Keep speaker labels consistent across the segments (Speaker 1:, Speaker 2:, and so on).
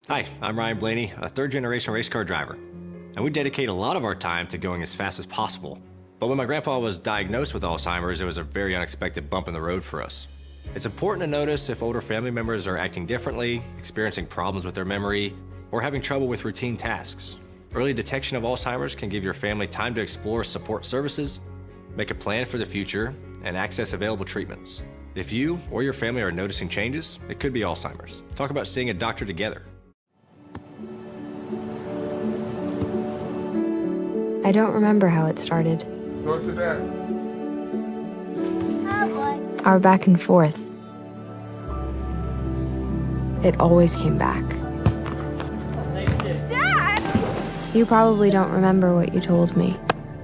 Speaker 1: Hi, I'm Ryan Blaney, a third-generation race car driver, and we dedicate a lot of our time to going as fast as possible. But when my grandpa was diagnosed with Alzheimer's, it was a very unexpected bump in the road for us. It's important to notice if older family members are acting differently, experiencing problems with their memory, or having trouble with routine tasks. Early detection of Alzheimer's can give your family time to explore support services, make a plan for the future, and access available treatments. If you or your family are noticing changes, it could be Alzheimer's. Talk about seeing a doctor together.
Speaker 2: I don't remember how it started.
Speaker 3: Go to that.
Speaker 2: Our back and forth. It always came back.
Speaker 4: Dad!
Speaker 2: You probably don't remember what you told me,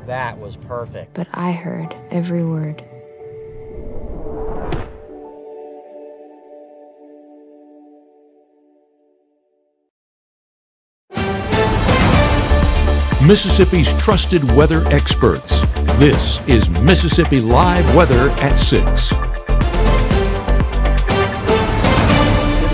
Speaker 5: That was perfect.
Speaker 2: but I heard every word.
Speaker 6: Mississippi's trusted weather experts. This is Mississippi Live Weather at 6.
Speaker 7: Good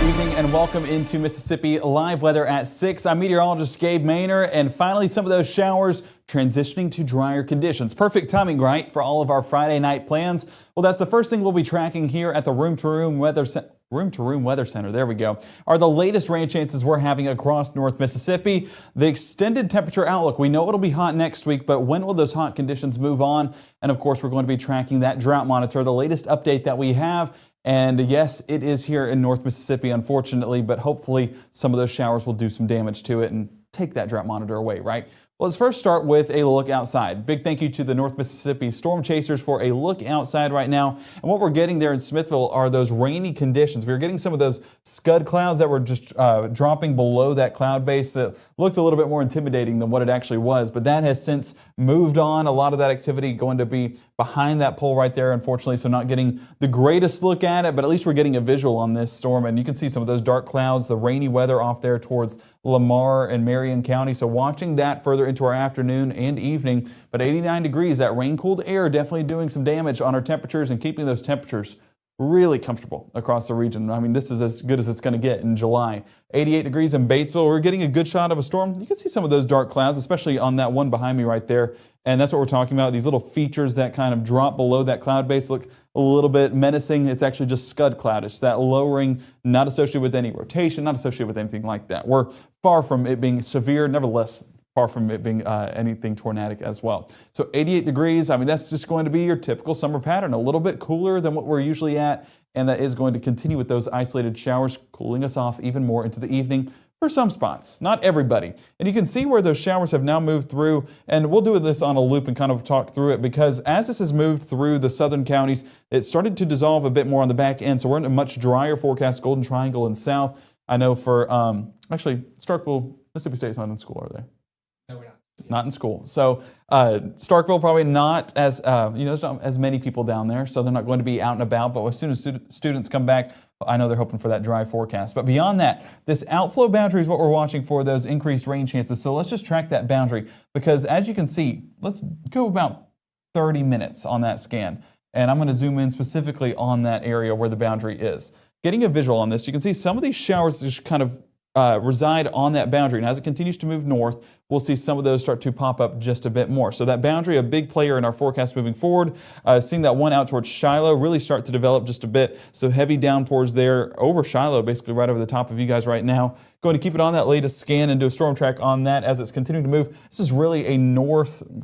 Speaker 7: evening and welcome into Mississippi Live Weather at 6. I'm meteorologist Gabe Maynor, and finally some of those showers transitioning to drier conditions. Perfect timing, right, for all of our Friday night plans? Well, that's the first thing we'll be tracking here at the Room to Room Weather Center, there we go, are the latest rain chances we're having across North Mississippi. The extended temperature outlook, we know it'll be hot next week, but when will those hot conditions move on? And of course, we're going to be tracking that drought monitor, the latest update that we have. And yes, it is here in North Mississippi, unfortunately, but hopefully some of those showers will do some damage to it and take that drought monitor away, right? Well, let's first start with a look outside. Big thank you to the North Mississippi Storm Chasers for a look outside right now. And what we're getting there in Smithville are those rainy conditions. We're getting some of those scud clouds that were just dropping below that cloud base. It looked a little bit more intimidating than what it actually was, but that has since moved on. A lot of that activity going to be behind that pole right there, unfortunately, so not getting the greatest look at it, but at least we're getting a visual on this storm. And you can see some of those dark clouds, the rainy weather off there towards Lamar and Marion County. So watching that further into our afternoon and evening, but 89 degrees, that rain-cooled air definitely doing some damage on our temperatures and keeping those temperatures really comfortable across the region. I mean, this is as good as it's going to get in July. 88 degrees in Batesville. We're getting a good shot of a storm. You can see some of those dark clouds, especially on that one behind me right there. And that's what we're talking about. These little features that kind of drop below that cloud base look a little bit menacing. It's actually just scud cloud. It's that lowering, not associated with any rotation, not associated with anything like that. We're far from it being severe, nevertheless, far from it being anything tornadic as well. So 88 degrees, I mean, that's just going to be your typical summer pattern, a little bit cooler than what we're usually at, and that is going to continue with those isolated showers, cooling us off even more into the evening for some spots, not everybody. And you can see where those showers have now moved through, and we'll do this on a loop and kind of talk through it, because as this has moved through the southern counties, it started to dissolve a bit more on the back end, so we're in a much drier forecast, Golden Triangle and south. I know for, actually, Starkville, Mississippi State's not in school, are they?
Speaker 8: No, we're not.
Speaker 7: Not in school. So Starkville probably not as, there's not as many people down there, so they're not going to be out and about. But as soon as students come back, I know they're hoping for that dry forecast. But beyond that, this outflow boundary is what we're watching for, those increased rain chances. So let's just track that boundary, because as you can see, let's go about 30 minutes on that scan. And I'm going to zoom in specifically on that area where the boundary is. Getting a visual on this, you can see some of these showers just kind of reside on that boundary. And as it continues to move north, we'll see some of those start to pop up just a bit more. So that boundary, a big player in our forecast moving forward. Seeing that one out towards Shiloh really start to develop just a bit. So heavy downpours there over Shiloh, basically right over the top of you guys right now. Going to keep it on that latest scan and do a storm track on that as it's continuing to move. This is really a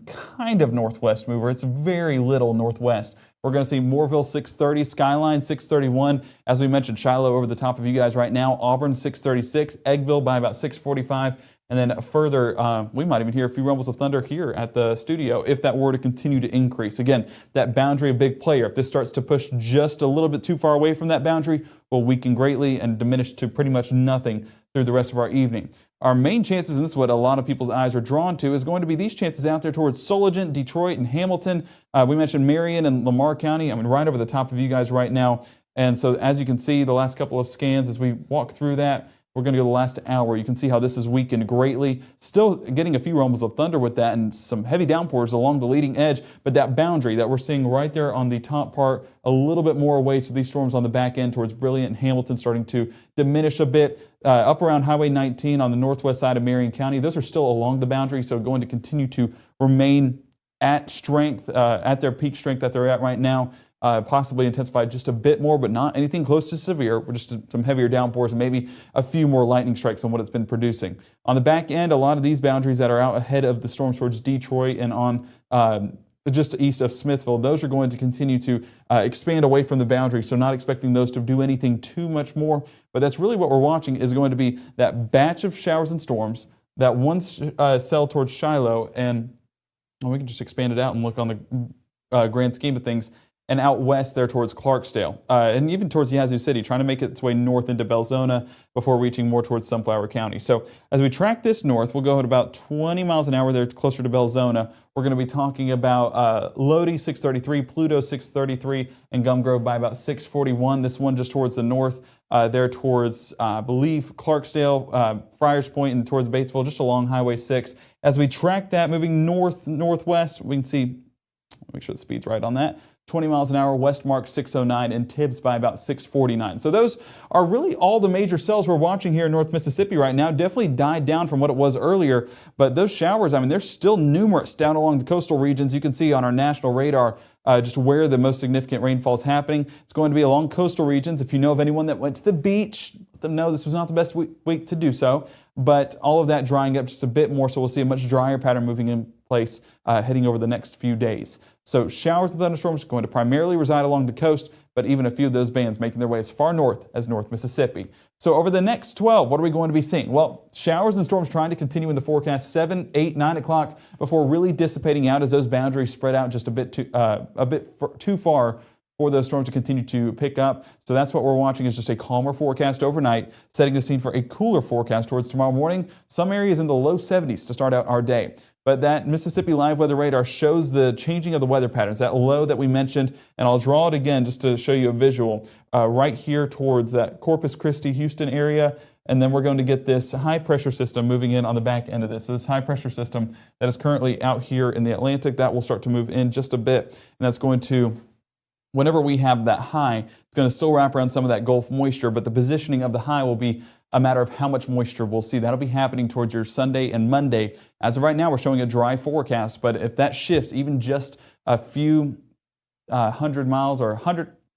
Speaker 7: kind of northwest mover. It's very little northwest. We're going to see Mooreville 630, Skyline 631. As we mentioned, Shiloh over the top of you guys right now. Auburn 636, Eggville by about 645. And then further, we might even hear a few rumbles of thunder here at the studio if that were to continue to increase. Again, that boundary, a big player. If this starts to push just a little bit too far away from that boundary, will weaken greatly and diminish to pretty much nothing through the rest of our evening. Our main chances, and this is what a lot of people's eyes are drawn to, is going to be these chances out there towards Sulligent, Detroit, and Hamilton. We mentioned Marion and Lamar County. I mean, right over the top of you guys right now. And so as you can see, the last couple of scans as we walk through that, we're going to go the last hour. You can see how this has weakened greatly. Still getting a few rumbles of thunder with that and some heavy downpours along the leading edge. But that boundary that we're seeing right there on the top part, a little bit more away. So these storms on the back end towards Brilliant and Hamilton starting to diminish a bit. Up around Highway 19 on the northwest side of Marion County, those are still along the boundary. So going to continue to remain at strength, at their peak strength that they're at right now. Possibly intensified just a bit more, but not anything close to severe. We're just some heavier downpours and maybe a few more lightning strikes than what it's been producing. On the back end, a lot of these boundaries that are out ahead of the storms towards Detroit and on just east of Smithville, those are going to continue to expand away from the boundary. So not expecting those to do anything too much more. But that's really what we're watching is going to be that batch of showers and storms, that one cell towards Shiloh, and we can just expand it out and look on the grand scheme of things. And out west there towards Clarksdale, and even towards Yazoo City, trying to make its way north into Belzona before reaching more towards Sunflower County. So as we track this north, we'll go at about 20 miles an hour there closer to Belzona. We're going to be talking about Lodi 633, Pluto 633, and Gum Grove by about 641. This one just towards the north, there towards, I believe, Clarksdale, Friars Point, and towards Batesville, just along Highway 6. As we track that, moving northwest, we can see, make sure the speed's right on that. 20 miles an hour, Westmark 609, and Tibbs by about 649. So those are really all the major cells we're watching here in North Mississippi right now. Definitely died down from what it was earlier, but those showers, I mean, they're still numerous down along the coastal regions. You can see on our national radar just where the most significant rainfall is happening. It's going to be along coastal regions. If you know of anyone that went to the beach, let them know this was not the best week to do so, but all of that drying up just a bit more, so we'll see a much drier pattern moving in place heading over the next few days. So showers and thunderstorms are going to primarily reside along the coast, but even a few of those bands making their way as far north as North Mississippi. So over the next 12, what are we going to be seeing? Well, showers and storms trying to continue in the forecast 7, 8, 9 o'clock before really dissipating out as those boundaries spread out just a bit too far for those storms to continue to pick up. So that's what we're watching is just a calmer forecast overnight, setting the scene for a cooler forecast towards tomorrow morning. Some areas in the low 70s to start out our day. But that Mississippi Live Weather Radar shows the changing of the weather patterns, that low that we mentioned, and I'll draw it again just to show you a visual right here towards that Corpus Christi, Houston area. And then we're going to get this high pressure system moving in on the back end of this. So this high pressure system that is currently out here in the Atlantic, that will start to move in just a bit. And that's going to, whenever we have that high, it's going to still wrap around some of that Gulf moisture, but the positioning of the high will be a matter of how much moisture we'll see. That'll be happening towards your Sunday and Monday. As of right now, we're showing a dry forecast, but if that shifts even just a few 100 miles or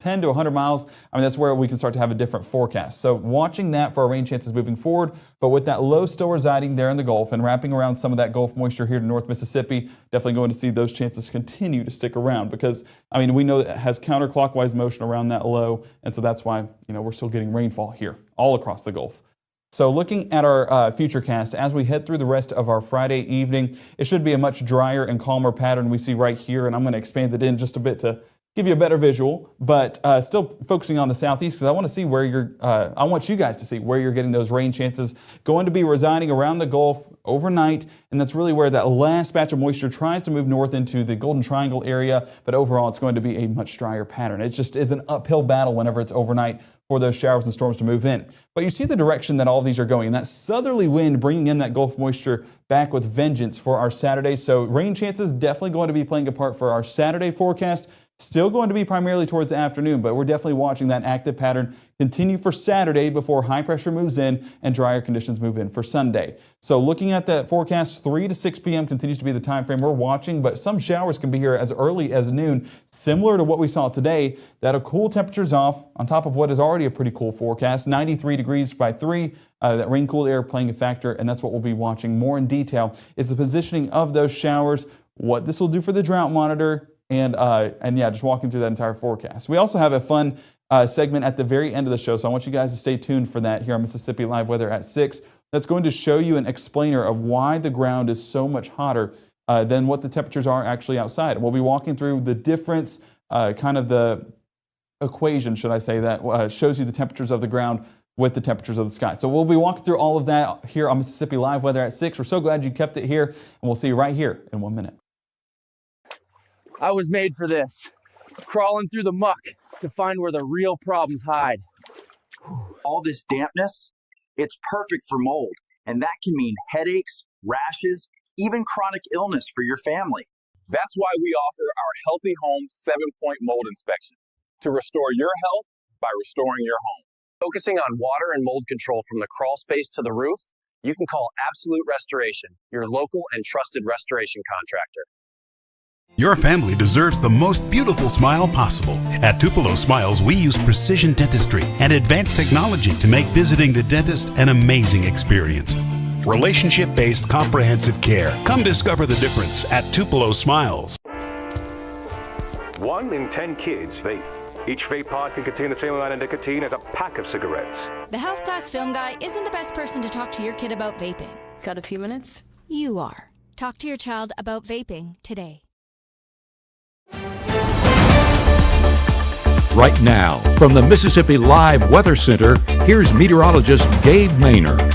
Speaker 7: 10 to 100 miles, I mean, that's where we can start to have a different forecast. So watching that for our rain chances moving forward, but with that low still residing there in the Gulf and wrapping around some of that Gulf moisture here to North Mississippi, definitely going to see those chances continue to stick around because, I mean, we know that it has counterclockwise motion around that low, and so that's why, we're still getting rainfall here all across the Gulf. So looking at our futurecast, as we head through the rest of our Friday evening, it should be a much drier and calmer pattern we see right here, and I'm going to expand it in just a bit to give you a better visual, but still focusing on the southeast because I want to see where I want you guys to see where you're getting those rain chances. Going to be residing around the Gulf overnight, and that's really where that last batch of moisture tries to move north into the Golden Triangle area, but overall it's going to be a much drier pattern. It just is an uphill battle whenever it's overnight for those showers and storms to move in. But you see the direction that all of these are going, and that southerly wind bringing in that Gulf moisture back with vengeance for our Saturday. So rain chances definitely going to be playing a part for our Saturday forecast. Still going to be primarily towards the afternoon, but we're definitely watching that active pattern continue for Saturday before high pressure moves in and drier conditions move in for Sunday. So looking at that forecast, 3 to 6 p.m. continues to be the time frame we're watching, but some showers can be here as early as noon, similar to what we saw today. That'll cool temperatures off on top of what is already a pretty cool forecast, 93 degrees by 3. That rain-cooled air playing a factor, and that's what we'll be watching more in detail, is the positioning of those showers, what this will do for the drought monitor, and yeah, just walking through that entire forecast. We also have a fun segment at the very end of the show, so I want you guys to stay tuned for that here on Mississippi Live Weather at 6. That's going to show you an explainer of why the ground is so much hotter than what the temperatures are actually outside. And we'll be walking through the difference, kind of the equation, should I say, that shows you the temperatures of the ground with the temperatures of the sky. So we'll be walking through all of that here on Mississippi Live Weather at 6. We're so glad you kept it here, and we'll see you right here in 1 minute.
Speaker 3: I was made for this, crawling through the muck to find where the real problems hide.
Speaker 4: All this dampness, It's perfect for mold, and that can mean headaches, rashes, even chronic illness for your family.
Speaker 8: That's why we offer our Healthy Home 7-point mold inspection to restore your health by restoring your home.
Speaker 9: Focusing on water and mold control from the crawl space to the roof, you can call Absolute Restoration, your local and trusted restoration contractor.
Speaker 10: Your family deserves the most beautiful smile possible. At Tupelo Smiles, we use precision dentistry and advanced technology to make visiting the dentist an amazing experience. Relationship-based comprehensive care. Come discover the difference at Tupelo Smiles.
Speaker 11: 1 in 10 kids vape. Each vape pod can contain the same amount of nicotine as a pack of cigarettes.
Speaker 12: The Health Class Film Guy isn't the best person to talk to your kid about vaping.
Speaker 13: Got a few minutes?
Speaker 12: You are. Talk to your child about vaping today.
Speaker 6: Right now, from the Mississippi Live Weather Center, here's meteorologist Gabe Maynor.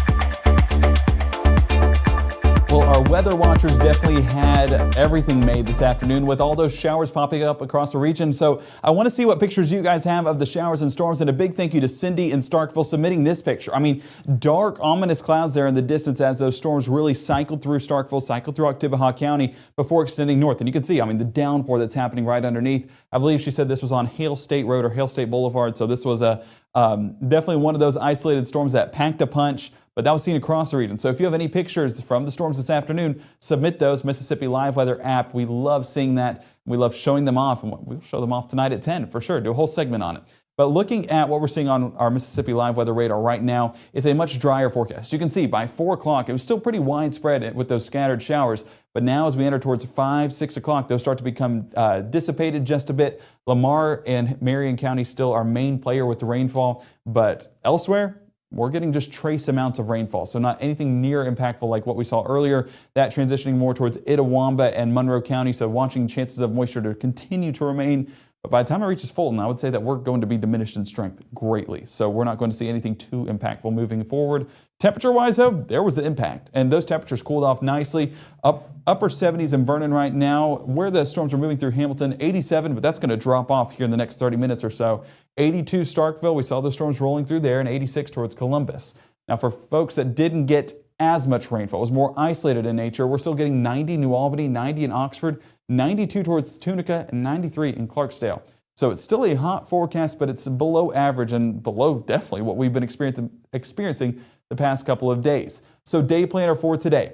Speaker 7: Well, our weather watchers definitely had everything made this afternoon with all those showers popping up across the region. So I want to see what pictures you guys have of the showers and storms, and a big thank you to Cindy in Starkville submitting this picture. I mean, dark, ominous clouds there in the distance as those storms really cycled through Starkville, cycled through Oktibbeha County before extending north. And you can see, I mean, the downpour that's happening right underneath. I believe she said this was on Hale State Road or Hale State Boulevard. So this was a definitely one of those isolated storms that packed a punch, but that was seen across the region. So if you have any pictures from the storms this afternoon, submit those. Mississippi Live Weather app. We love seeing that. We love showing them off, and we'll show them off tonight at 10 for sure. Do a whole segment on it. But looking at what we're seeing on our Mississippi Live Weather radar right now is a much drier forecast. You can see by 4 o'clock, it was still pretty widespread with those scattered showers. But now as we enter towards 5, 6 o'clock, those start to become dissipated just a bit. Lamar and Marion County still our main player with the rainfall. But elsewhere, we're getting just trace amounts of rainfall, so not anything near impactful like what we saw earlier. That transitioning more towards Itawamba and Monroe County, so watching chances of moisture to continue to remain. But by the time it reaches Fulton, I would say that we're going to be diminished in strength greatly. So we're not going to see anything too impactful moving forward. Temperature-wise, though, there was the impact. And those temperatures cooled off nicely. Upper 70s in Vernon right now. Where the storms are moving through Hamilton, 87, but that's going to drop off here in the next 30 minutes or so. 82 Starkville, we saw those storms rolling through there, and 86 towards Columbus. Now, for folks that didn't get as much rainfall, it was more isolated in nature, we're still getting 90 New Albany, 90 in Oxford, 92 towards Tunica, and 93 in Clarksdale. So it's still a hot forecast, but it's below average and below definitely what we've been experiencing the past couple of days. So day planner for today.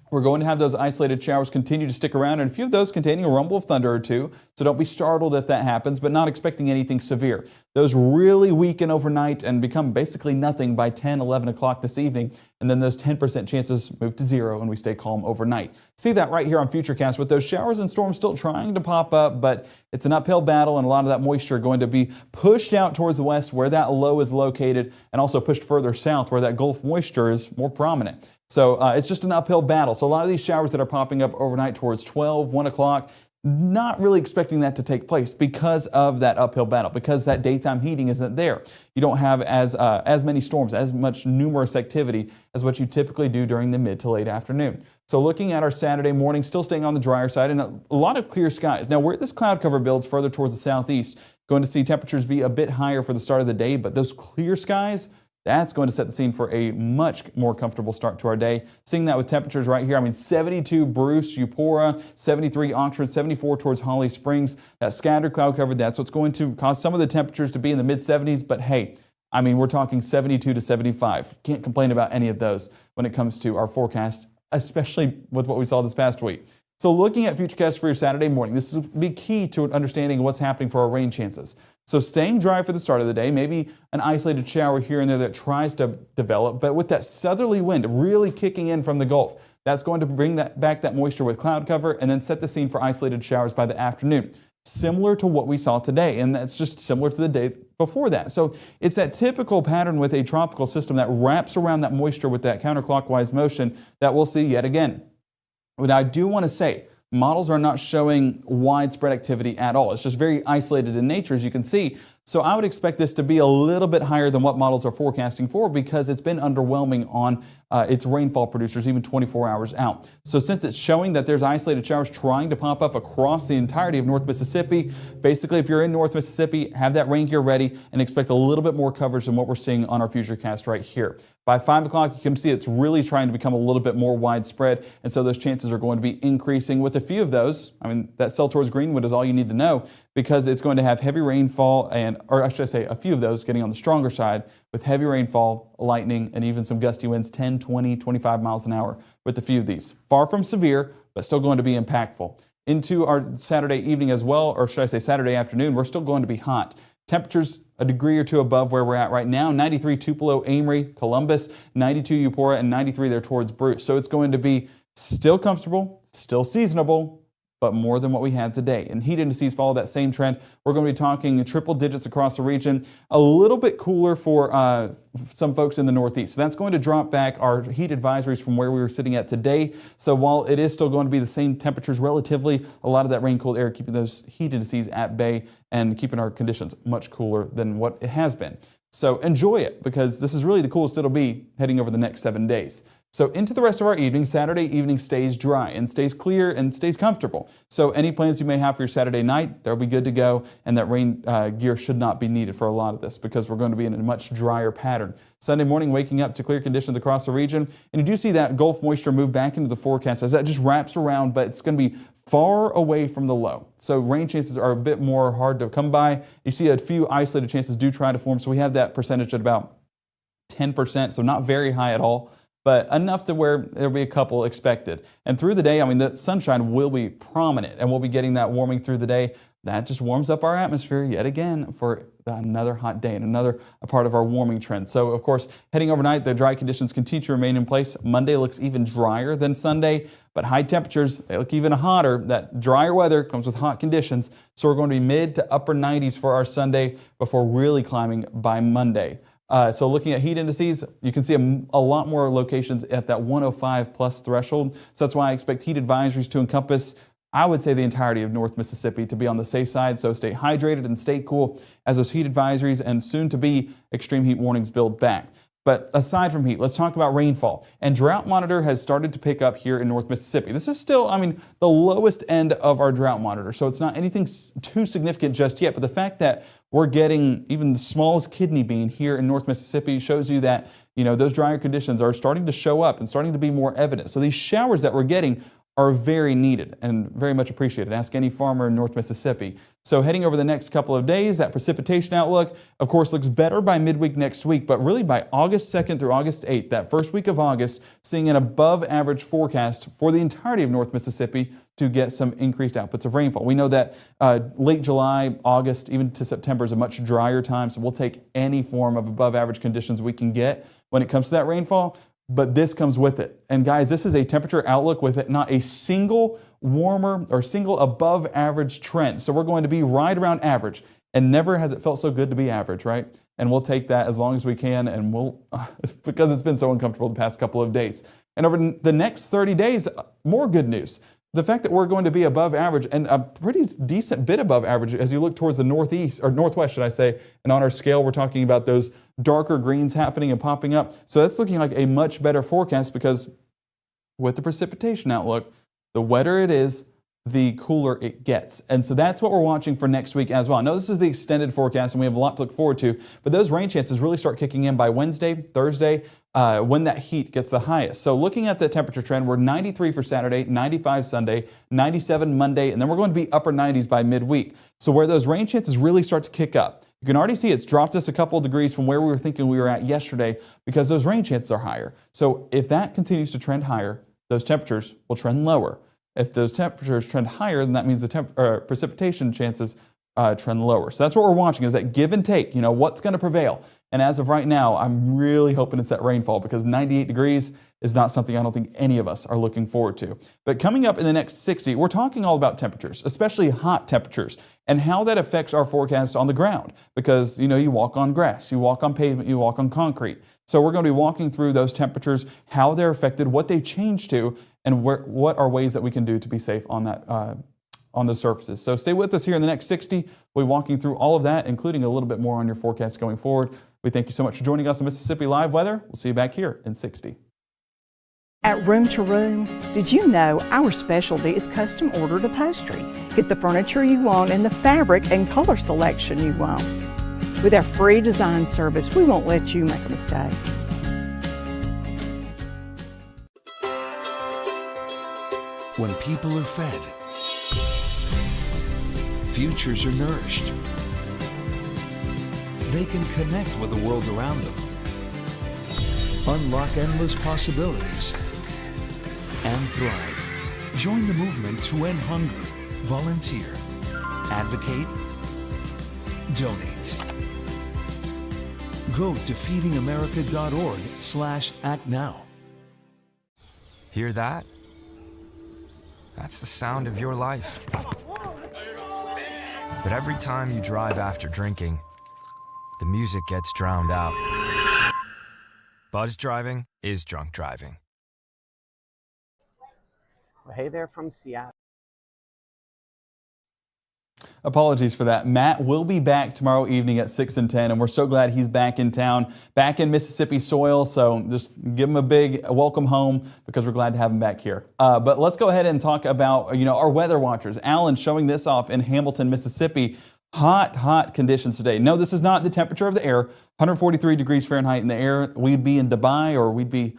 Speaker 7: We're going to have those isolated showers continue to stick around, and a few of those containing a rumble of thunder or two, so don't be startled if that happens, but not expecting anything severe. Those really weaken overnight and become basically nothing by 10, 11 o'clock this evening, and then those 10% chances move to 0 and we stay calm overnight. See that right here on Futurecast with those showers and storms still trying to pop up, but it's an uphill battle, and a lot of that moisture going to be pushed out towards the west where that low is located, and also pushed further south where that Gulf moisture is more prominent. So it's just an uphill battle. So a lot of these showers that are popping up overnight towards 12, 1 o'clock, not really expecting that to take place because of that uphill battle, because that daytime heating isn't there. You don't have as many storms, as much numerous activity as what you typically do during the mid to late afternoon. So looking at our Saturday morning, still staying on the drier side and a lot of clear skies. Now where this cloud cover builds further towards the southeast, going to see temperatures be a bit higher for the start of the day, but those clear skies, that's going to set the scene for a much more comfortable start to our day. Seeing that with temperatures right here, I mean 72 Bruce, Eupora, 73 Oxford, 74 towards Holly Springs. That scattered cloud cover, that's what's going to cause some of the temperatures to be in the mid 70s. But hey, I mean, we're talking 72 to 75. Can't complain about any of those when it comes to our forecast, especially with what we saw this past week. So looking at Futurecast for your Saturday morning, this will be key to understanding what's happening for our rain chances. So staying dry for the start of the day, maybe an isolated shower here and there that tries to develop, but with that southerly wind really kicking in from the Gulf, that's going to bring back that moisture with cloud cover and then set the scene for isolated showers by the afternoon. Similar to what we saw today, and that's just similar to the day before that. So it's that typical pattern with a tropical system that wraps around that moisture with that counterclockwise motion that we'll see yet again. But I do want to say, models are not showing widespread activity at all. It's just very isolated in nature, as you can see. So I would expect this to be a little bit higher than what models are forecasting for because it's been underwhelming on its rainfall producers even 24 hours out. So since it's showing that there's isolated showers trying to pop up across the entirety of North Mississippi, basically if you're in North Mississippi, have that rain gear ready and expect a little bit more coverage than what we're seeing on our Futurecast right here. By 5 o'clock, you can see it's really trying to become a little bit more widespread, and so those chances are going to be increasing with a few of those. I mean, that cell towards Greenwood is all you need to know because it's going to have heavy rainfall or I should say a few of those getting on the stronger side with heavy rainfall, lightning, and even some gusty winds, 10, 20, 25 miles an hour with a few of these. Far from severe, but still going to be impactful. Into our Saturday evening as well, or should I say Saturday afternoon, we're still going to be hot. Temperatures a degree or two above where we're at right now. 93 Tupelo, Amory, Columbus, 92 Eupora, and 93 there towards Bruce. So it's going to be still comfortable, still seasonable, but more than what we had today. And heat indices follow that same trend. We're going to be talking triple digits across the region. A little bit cooler for some folks in the Northeast. So that's going to drop back our heat advisories from where we were sitting at today. So while it is still going to be the same temperatures relatively, a lot of that rain-cooled air keeping those heat indices at bay and keeping our conditions much cooler than what it has been. So enjoy it because this is really the coolest it'll be heading over the next 7 days. So into the rest of our evening, Saturday evening stays dry and stays clear and stays comfortable. So any plans you may have for your Saturday night, they'll be good to go, and that rain gear should not be needed for a lot of this because we're going to be in a much drier pattern. Sunday morning, waking up to clear conditions across the region, and you do see that Gulf moisture move back into the forecast as that just wraps around, but it's going to be far away from the low. So rain chances are a bit more hard to come by. You see a few isolated chances do try to form, so we have that percentage at about 10%, so not very high at all, but enough to where there'll be a couple expected. And through the day, I mean, the sunshine will be prominent and we'll be getting that warming through the day. That just warms up our atmosphere yet again for another hot day and another part of our warming trend. So, of course, heading overnight, the dry conditions continue to remain in place. Monday looks even drier than Sunday, but high temperatures, they look even hotter. That drier weather comes with hot conditions. So we're going to be mid to upper 90s for our Sunday before really climbing by Monday. So looking at heat indices, you can see a lot more locations at that 105 plus threshold. So that's why I expect heat advisories to encompass, I would say, the entirety of North Mississippi to be on the safe side. So stay hydrated and stay cool as those heat advisories and soon to be extreme heat warnings build back. But aside from heat, let's talk about rainfall. And Drought Monitor has started to pick up here in North Mississippi. This is still, I mean, the lowest end of our Drought Monitor, so it's not anything too significant just yet. But the fact that we're getting even the smallest kidney bean here in North Mississippi shows you that, you know, those drier conditions are starting to show up and starting to be more evident. So these showers that we're getting are very needed and very much appreciated. Ask any farmer in North Mississippi. So heading over the next couple of days, that precipitation outlook, of course, looks better by midweek next week, but really by August 2nd through August 8th, that first week of August, seeing an above average forecast for the entirety of North Mississippi to get some increased outputs of rainfall. We know that late July, August, even to September is a much drier time, so we'll take any form of above average conditions we can get when it comes to that rainfall. But this comes with it. And guys, this is a temperature outlook with not a single warmer or single above average trend. So we're going to be right around average. And never has it felt so good to be average, right? And we'll take that as long as we can, and we'll, because it's been so uncomfortable the past couple of days. And over the next 30 days, more good news. The fact that we're going to be above average and a pretty decent bit above average as you look towards the northeast or northwest, should I say, and on our scale, we're talking about those darker greens happening and popping up. So that's looking like a much better forecast because with the precipitation outlook, the wetter it is, the cooler it gets. And so that's what we're watching for next week as well. I know this is the extended forecast and we have a lot to look forward to, but those rain chances really start kicking in by Wednesday, Thursday, when that heat gets the highest. So looking at the temperature trend, we're 93 for Saturday, 95 Sunday, 97 Monday, and then we're going to be upper 90s by midweek. So where those rain chances really start to kick up, you can already see it's dropped us a couple of degrees from where we were thinking we were at yesterday because those rain chances are higher. So if that continues to trend higher, those temperatures will trend lower. If those temperatures trend higher, then that means the precipitation chances trend lower. So that's what we're watching, is that give and take, you know, what's going to prevail. And as of right now, I'm really hoping it's that rainfall because 98 degrees is not something I don't think any of us are looking forward to. But coming up in the next 60, we're talking all about temperatures, especially hot temperatures, and how that affects our forecast on the ground. Because, you know, you walk on grass, you walk on pavement, you walk on concrete. So we're going to be walking through those temperatures, how they're affected, what they change to, and what are ways that we can do to be safe on that on those surfaces. So stay with us here in the next 60. We'll be walking through all of that, including a little bit more on your forecast going forward. We thank you so much for joining us on Mississippi Live Weather. We'll see you back here in 60.
Speaker 13: At Room to Room, did you know our specialty is custom ordered upholstery? Get the furniture you want and the fabric and color selection you want. With our free design service, we won't let you make a mistake.
Speaker 6: When people are fed, futures are nourished. They can connect with the world around them, unlock endless possibilities, and thrive. Join the movement to end hunger. Volunteer. Advocate. Donate. Go to feedingamerica.org/actnow.
Speaker 14: Hear that? That's the sound of your life. But every time you drive after drinking, the music gets drowned out. Buzz driving is drunk driving.
Speaker 5: Well, hey there from Seattle.
Speaker 7: Apologies for that. Matt will be back tomorrow evening at 6 and 10, and we're so glad he's back in town, back in Mississippi soil. So just give him a big welcome home because we're glad to have him back here. But let's go ahead and talk about our weather watchers. Alan showing this off in Hamilton, Mississippi. Hot conditions today. No, this is not the temperature of the air. 143 degrees Fahrenheit in the air. We'd be in Dubai or we'd be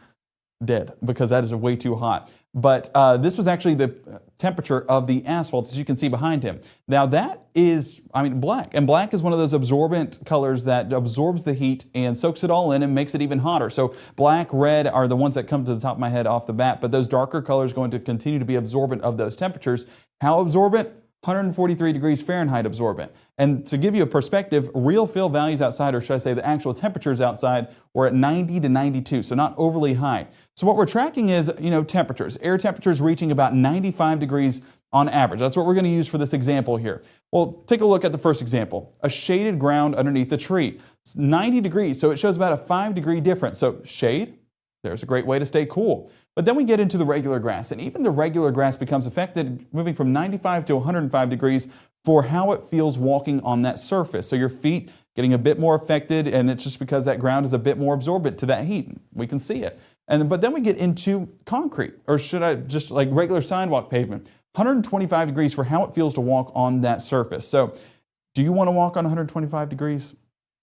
Speaker 7: dead because that is way too hot. But this was actually the temperature of the asphalt, as you can see behind him. Now that is, black. And black is one of those absorbent colors that absorbs the heat and soaks it all in and makes it even hotter. So black, red are the ones that come to the top of my head off the bat. But those darker colors are going to continue to be absorbent of those temperatures. How absorbent? 143 degrees Fahrenheit absorbent. And to give you a perspective, real feel values outside, or should I say the actual temperatures outside, were at 90 to 92, so not overly high. So what we're tracking is, temperatures. Air temperatures reaching about 95 degrees on average. That's what we're going to use for this example here. Well, take a look at the first example. A shaded ground underneath a tree. It's 90 degrees, so it shows about a 5-degree difference. So shade, there's a great way to stay cool. But then we get into the regular grass, and even the regular grass becomes affected, moving from 95 to 105 degrees for how it feels walking on that surface. So your feet getting a bit more affected, and it's just because that ground is a bit more absorbent to that heat. We can see it. But then we get into concrete, or should I just like regular sidewalk pavement. 125 degrees for how it feels to walk on that surface. So do you want to walk on 125 degrees?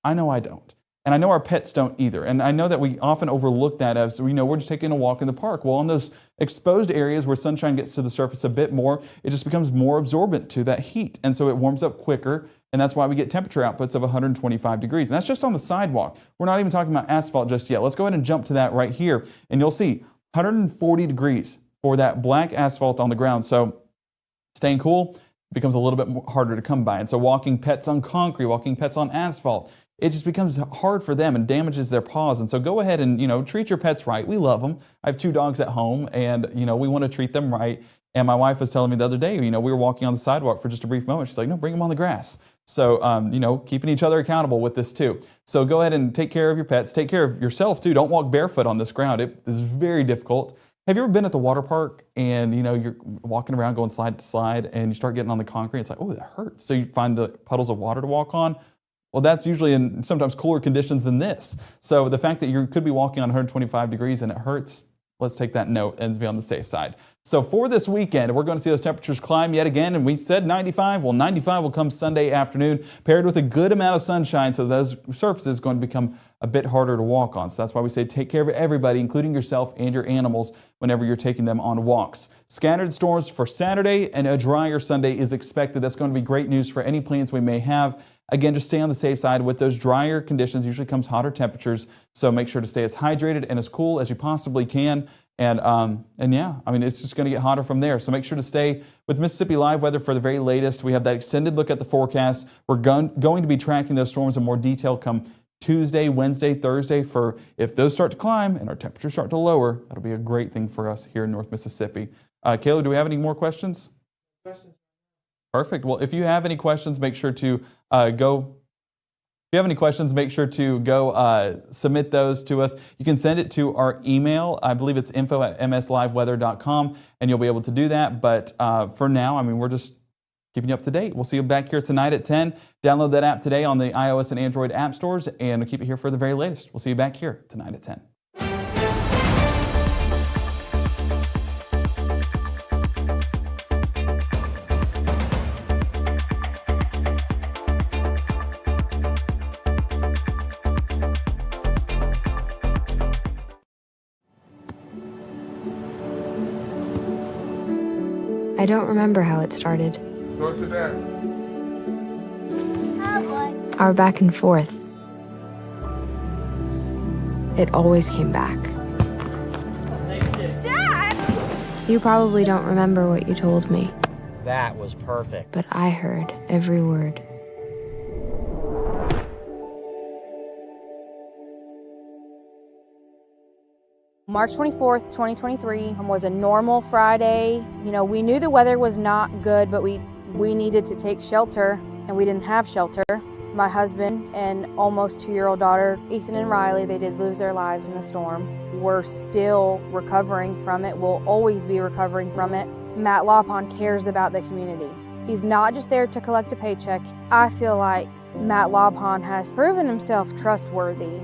Speaker 7: I know I don't. And I know our pets don't either. And I know that we often overlook that as, we're just taking a walk in the park. Well, on those exposed areas where sunshine gets to the surface a bit more, it just becomes more absorbent to that heat. And so it warms up quicker. And that's why we get temperature outputs of 125 degrees. And that's just on the sidewalk. We're not even talking about asphalt just yet. Let's go ahead and jump to that right here. And you'll see 140 degrees for that black asphalt on the ground. So staying cool becomes a little bit harder to come by. And so walking pets on concrete, walking pets on asphalt, it just becomes hard for them and damages their paws. And so go ahead and, treat your pets right. We love them. I have 2 dogs at home and, we want to treat them right. And my wife was telling me the other day, we were walking on the sidewalk for just a brief moment. She's like, no, bring them on the grass. So, keeping each other accountable with this too. So go ahead and take care of your pets. Take care of yourself too. Don't walk barefoot on this ground. It is very difficult. Have you ever been at the water park and, you're walking around going slide to slide and you start getting on the concrete? It's like, oh, that hurts. So you find the puddles of water to walk on. Well, that's usually in sometimes cooler conditions than this. So the fact that you could be walking on 125 degrees and it hurts, let's take that note and be on the safe side. So for this weekend, we're going to see those temperatures climb yet again. And we said 95. Well, 95 will come Sunday afternoon, paired with a good amount of sunshine. So those surfaces are going to become a bit harder to walk on. So that's why we say take care of everybody, including yourself and your animals, whenever you're taking them on walks. Scattered storms for Saturday and a drier Sunday is expected. That's going to be great news for any plans we may have. Again, just stay on the safe side. With those drier conditions usually comes hotter temperatures. So make sure to stay as hydrated and as cool as you possibly can. And yeah, it's just going to get hotter from there. So make sure to stay with Mississippi Live Weather for the very latest. We have that extended look at the forecast. We're going to be tracking those storms in more detail come Tuesday, Wednesday, Thursday. For if those start to climb and our temperatures start to lower, that'll be a great thing for us here in North Mississippi. Kayla, do we have any more questions? Perfect. Well, if you have any questions, make sure to submit those to us. You can send it to our email. I believe it's info@msliveweather.com, and you'll be able to do that. But for now, we're just keeping you up to date. We'll see you back here tonight at 10. Download that app today on the iOS and Android app stores, and we'll keep it here for the very latest. We'll see you back here tonight at 10.
Speaker 2: I don't remember how it started.
Speaker 15: Go to that.
Speaker 2: Our back and forth. It always came back.
Speaker 16: Dad!
Speaker 2: You probably don't remember what you told me,
Speaker 5: That was perfect.
Speaker 2: but I heard every word.
Speaker 17: March 24th, 2023 was a normal Friday. You know, we knew the weather was not good, but we needed to take shelter, and we didn't have shelter. My husband and almost 2-year-old daughter, Ethan and Riley, they did lose their lives in the storm. We're still recovering from it. We'll always be recovering from it. Matt Lawpon cares about the community. He's not just there to collect a paycheck. I feel like Matt Lawpon has proven himself trustworthy